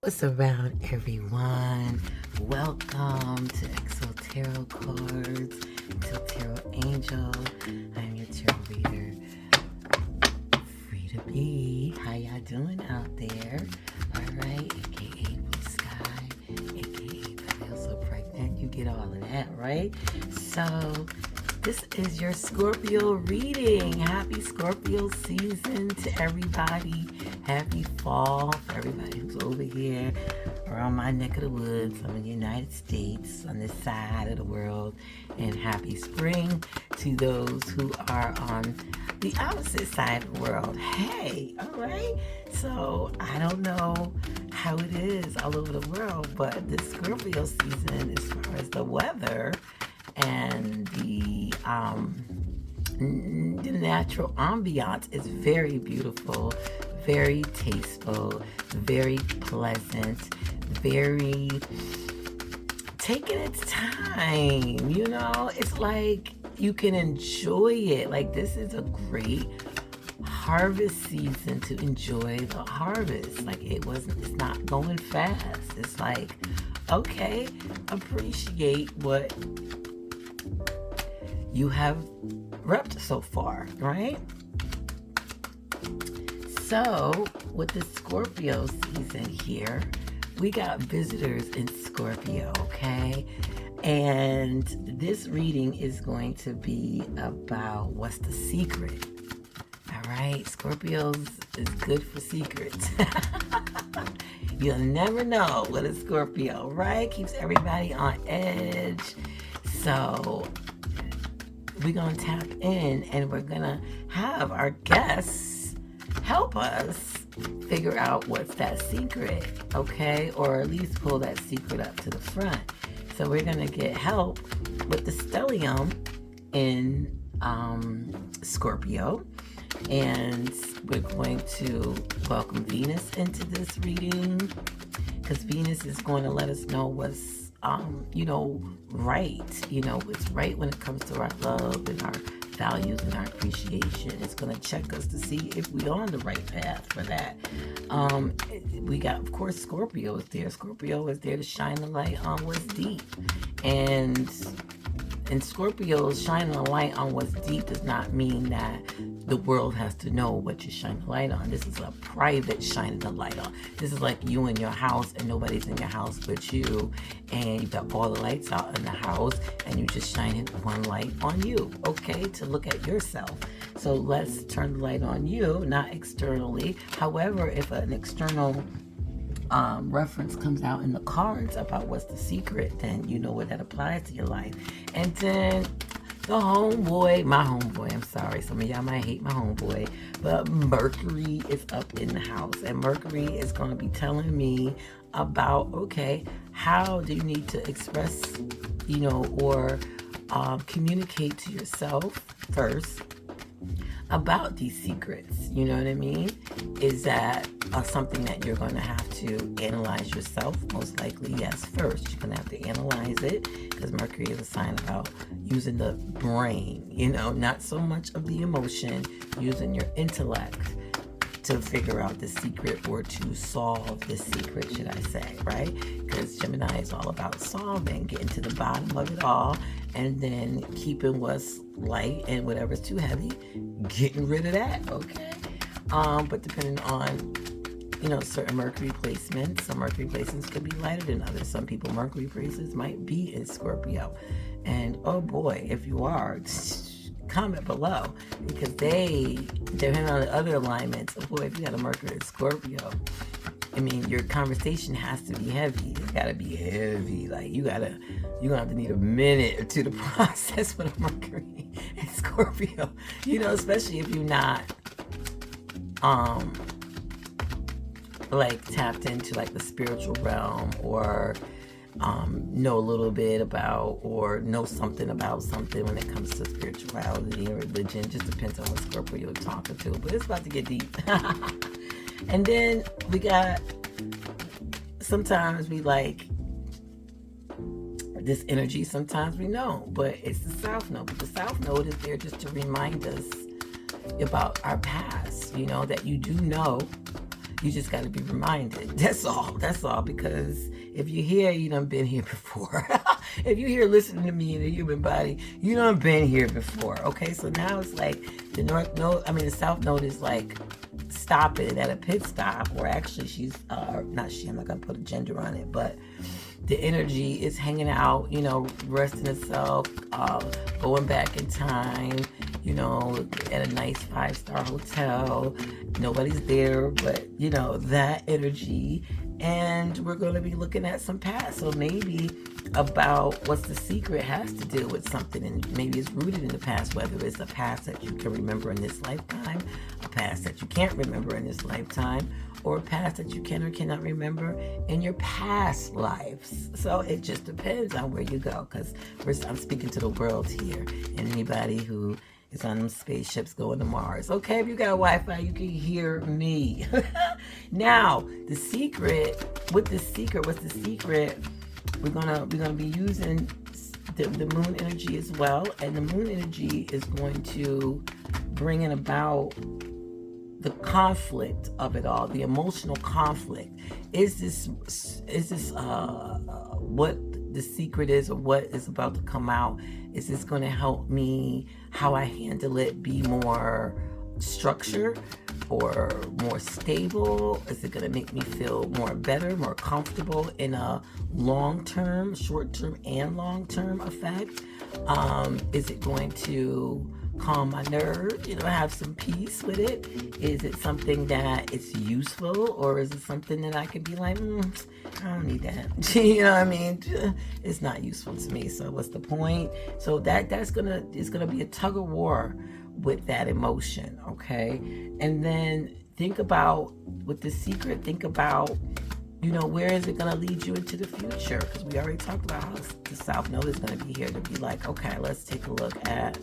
What's around, everyone? Welcome to Exo Tarot Cards, Exo Tarot Angel. I'm your tarot reader, Free to Be. How y'all doing out there? All right, aka Blue Sky, aka I feel so pregnant. You get all of that, right? So this is your Scorpio reading. Happy Scorpio season to everybody. Happy fall for everybody who's over here around my neck of the woods. I'm in the United States on this side of the world. And happy spring to those who are on the opposite side of the world. Hey, all right. So I don't know how it is all over the world, but this Scorpio season, as far as the weather and the natural ambiance, is very beautiful, very tasteful, very pleasant, very taking its time, you know? It's like you can enjoy it. Like, this is a great harvest season to enjoy the harvest. Like, it's not going fast. It's like, okay, appreciate what you have repped so far, right? So, with the Scorpio season here, we got visitors in Scorpio, okay? And this reading is going to be about what's the secret, all right? Scorpios is good for secrets. You'll never know with a Scorpio, right? Keeps everybody on edge. So, we're going to tap in and we're going to have our guests help us figure out what's that secret, okay? Or at least pull that secret up to the front. So we're going to get help with the Stellium in Scorpio. And we're going to welcome Venus into this reading, because Venus is going to let us know what's right. It's right when it comes to our love and our values and our appreciation. It's going to check us to see if we're on the right path for that. We got, of course, Scorpio is there. Scorpio is there to shine the light on what's deep. And Scorpio shining a light on what's deep does not mean that the world has to know what you're shining the light on. This is a private shining the light on. This is like you in your house and nobody's in your house but you, and you've got all the lights out in the house and you just shining one light on you, okay, to look at yourself. So let's turn the light on you, not externally. However, if an external reference comes out in the cards about what's the secret, then you know what that applies to your life. And then my homeboy, I'm sorry, some of y'all might hate my homeboy, but Mercury is up in the house, and Mercury is going to be telling me about, okay, how do you need to express, or communicate to yourself first about these secrets. You know what I mean? Is that something that you're going to have to analyze yourself? Most likely, yes, first. You're going to have to analyze it, because Mercury is a sign about using the brain, not so much of the emotion, using your intellect to figure out the secret, or to solve the secret, should I say, right? Because Gemini is all about solving, getting to the bottom of it all, and then keeping what's light, and whatever's too heavy, getting rid of that, okay? But depending on, certain Mercury placements, some Mercury placements could be lighter than others. Some people, Mercury placements might be in Scorpio. And oh boy, if you are, comment below, because depending on the other alignments, oh boy, if you got a Mercury in Scorpio, I mean, your conversation has to be heavy. It's got to be heavy. Like, you're going to have to need a minute or two to process with a Mercury in Scorpio, especially if you're not, tapped into, the spiritual realm, or know a little bit about, or know something about something when it comes to spirituality and religion. Just depends on what Scorpio you're talking to, but it's about to get deep. And then we got, sometimes we like this energy, sometimes we know, but it's the South Node. But the South Node is there just to remind us about our past, that you do know You just got to be reminded. That's all. That's all. Because if you're here, you done been here before. If you're here listening to me in a human body, you done been here before. Okay, so now it's like the north node, the south node is like stopping at a pit stop, or actually she's, not she, I'm not going to put a gender on it, but the energy is hanging out, you know, resting itself, going back in time, you know, at a nice 5-star hotel. Nobody's there, but, you know, that energy. And we're going to be looking at some past. So maybe about what's the secret has to do with something, and maybe it's rooted in the past, whether it's a past that you can remember in this lifetime, a past that you can't remember in this lifetime, or a past that you can or cannot remember in your past lives. So it just depends on where you go, because I'm speaking to the world here, and anybody who is on them spaceships going to Mars. Okay, if you got Wi-Fi, you can hear me. Now, the secret, what's the secret? We're gonna be using the moon energy as well, and the moon energy is going to bring in about the conflict of it all, the emotional conflict. Is this what the secret is, or what is about to come out? Is this going to help me, how I handle it, be more structured or more stable? Is it going to make me feel more better, more comfortable in a long-term, short-term, and long-term effect? Is it going to calm my nerves, you know, have some peace with it? Is it something that it's useful, or is it something that I could be like, I don't need that? You know what I mean? It's not useful to me, so what's the point? So it's gonna be a tug of war with that emotion, okay? And then think about, with the secret, think about, you know, where is it going to lead you into the future? Because we already talked about how the South Node is going to be here to be like, okay, let's take a look at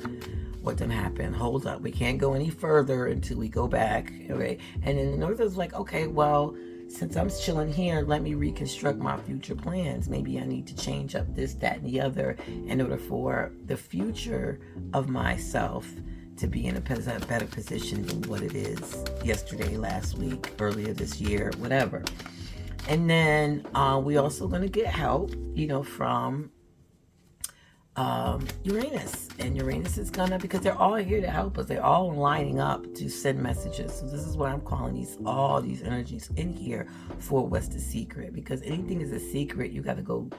what done happened. Hold up. We can't go any further until we go back. Okay? And then the North is like, okay, well, since I'm chilling here, let me reconstruct my future plans. Maybe I need to change up this, that, and the other in order for the future of myself to be in a better position than what it is yesterday, last week, earlier this year, whatever. And then we also going to get help, you know, from Uranus. And Uranus is going to, because they're all here to help us. They're all lining up to send messages. So this is what I'm calling all these energies in here for what's the secret. Because anything is a secret, you got to go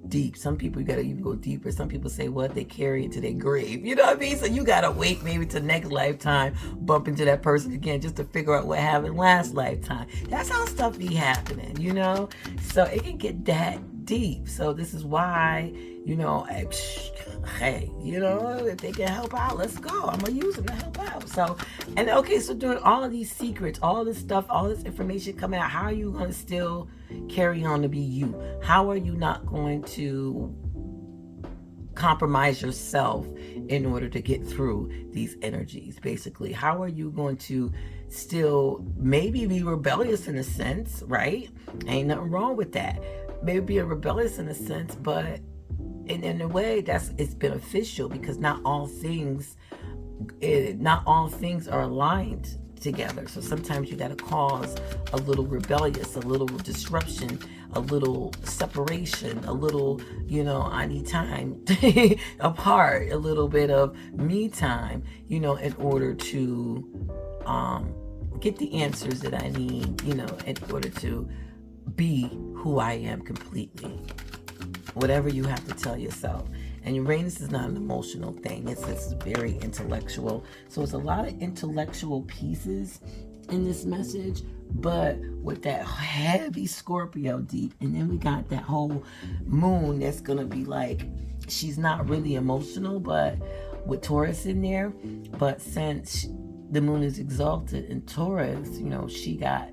deep. Some people, you got to even go deeper. Some people say what they carry into their grave. You know what I mean? So you got to wait maybe till next lifetime, bump into that person again just to figure out what happened last lifetime. That's how stuff be happening, you know? So it can get that deep. So this is why, you know, hey, you know, if they can help out, let's go. I'm going to use them to help out. So, and okay, so doing all of these secrets, all this stuff, all this information coming out, how are you going to still carry on to be you? How are you not going to compromise yourself in order to get through these energies? Basically, how are you going to still maybe be rebellious in a sense, right? Ain't nothing wrong with that. Maybe be rebellious in a sense, but in a way it's beneficial, because not all things are aligned together. So sometimes you got to cause a little rebellious, a little disruption, a little separation, a little, you know, I need time apart, a little bit of me time, you know, in order to get the answers that I need, you know, in order to be who I am completely. Whatever you have to tell yourself. And Uranus is not an emotional thing. It's very intellectual. So it's a lot of intellectual pieces in this message, but with that heavy Scorpio deep. And then we got that whole moon that's going to be like, she's not really emotional, but with Taurus in there. But since the moon is exalted in Taurus, you know, she got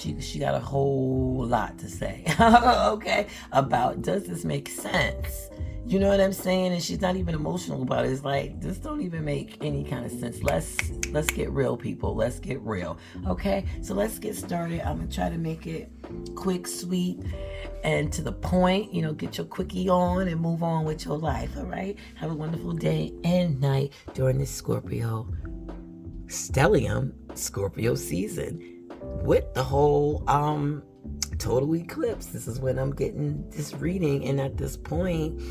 a whole lot to say, okay, about, does this make sense? You know what I'm saying? And she's not even emotional about it. It's like, this don't even make any kind of sense. Let's get real, people. Let's get real. Okay, so let's get started. I'm gonna try to make it quick, sweet, and to the point. You know, get your quickie on and move on with your life. All right, have a wonderful day and night during this Scorpio Stellium Scorpio season. with the whole total eclipse. This is when I'm getting this reading, and at this point,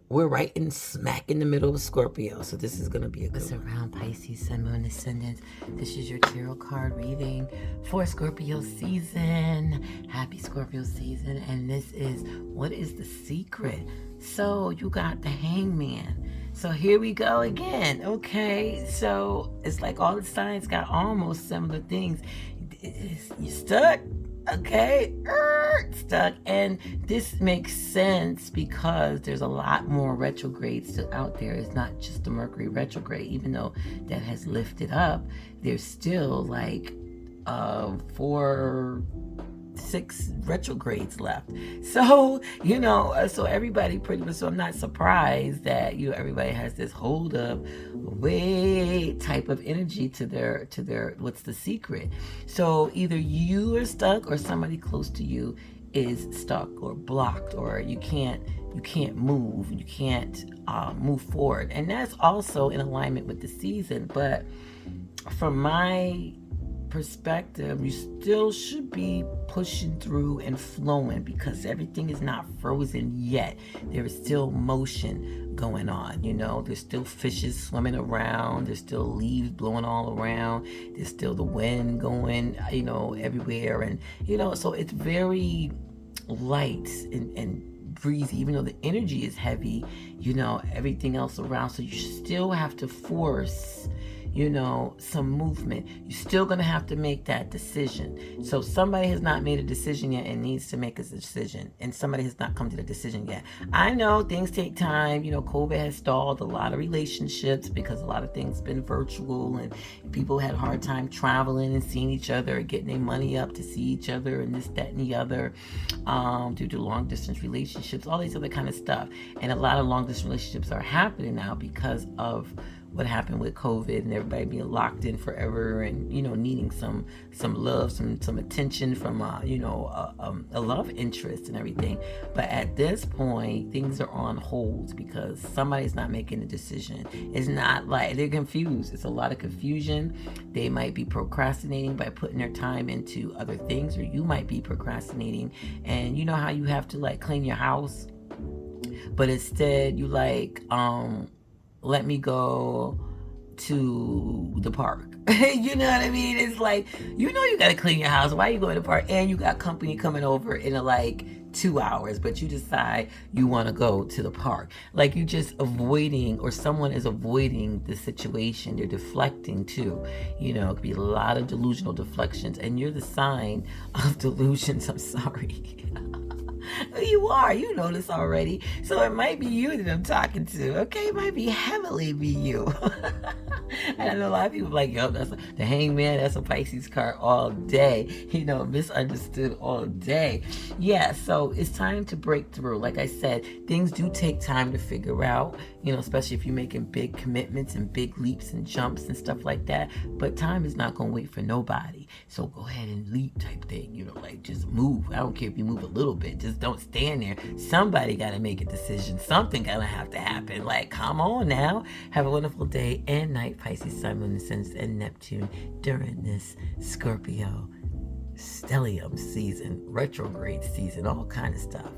we're right in smack in the middle of Scorpio, so this is going to be a good one. Around Pisces, Sun, Moon, Ascendant. This is your tarot card reading for Scorpio season. Happy Scorpio season. And this is, what is the secret? So you got the Hangman. So here we go again. Okay, so it's like all the signs got almost similar things. You stuck? Okay, stuck. And this makes sense because there's a lot more retrogrades still out there. It's not just the Mercury retrograde, even though that has lifted up. There's still like 6 retrogrades left. So, so everybody pretty much, so I'm not surprised that, everybody has this hold up, wait type of energy to their, what's the secret? So either you are stuck or somebody close to you is stuck or blocked, or you can't move, you can't move forward. And that's also in alignment with the season. But from my perspective, you still should be pushing through and flowing, because everything is not frozen yet. There is still motion going on. There's still fishes swimming around, there's still leaves blowing all around, there's still the wind going everywhere, and so it's very light and breezy, even though the energy is heavy, everything else around. So you still have to force some movement. You're still going to have to make that decision. So somebody has not made a decision yet and needs to make a decision, and somebody has not come to the decision yet. I know things take time. COVID has stalled a lot of relationships because a lot of things been virtual, and people had a hard time traveling and seeing each other, getting their money up to see each other, and this, that, and the other, due to long distance relationships, all these other kind of stuff. And a lot of long distance relationships are happening now because of what happened with COVID and everybody being locked in forever, and needing some love, some attention from a love interest and everything. But at this point, things are on hold because somebody's not making a decision. It's not like they're confused. It's a lot of confusion. They might be procrastinating by putting their time into other things, or you might be procrastinating, and you know how you have to clean your house, but instead you let me go to the park. You know what I mean? It's like, you got to clean your house. Why are you going to the park? And you got company coming over in 2 hours, but you decide you want to go to the park. Like, you just avoiding, or someone is avoiding the situation. They're deflecting too. It could be a lot of delusional deflections, and you're the sign of delusions. I'm sorry. You are, this already. So it might be you that I'm talking to, okay? It might be heavily be you. And I know a lot of people are like, yo, that's the Hangman, that's a Pisces card all day, misunderstood all day. Yeah, so it's time to break through. Like I said, things do take time to figure out, especially if you're making big commitments and big leaps and jumps and stuff like that. But time is not going to wait for nobody. So go ahead and leap type thing, just move. I don't care if you move a little bit, just don't stand there. Somebody got to make a decision. Something going to have to happen. Come on now. Have a wonderful day and night, Pisces, Sun, Moon, Ascendant, and Neptune during this Scorpio Stellium season, retrograde season, all kind of stuff.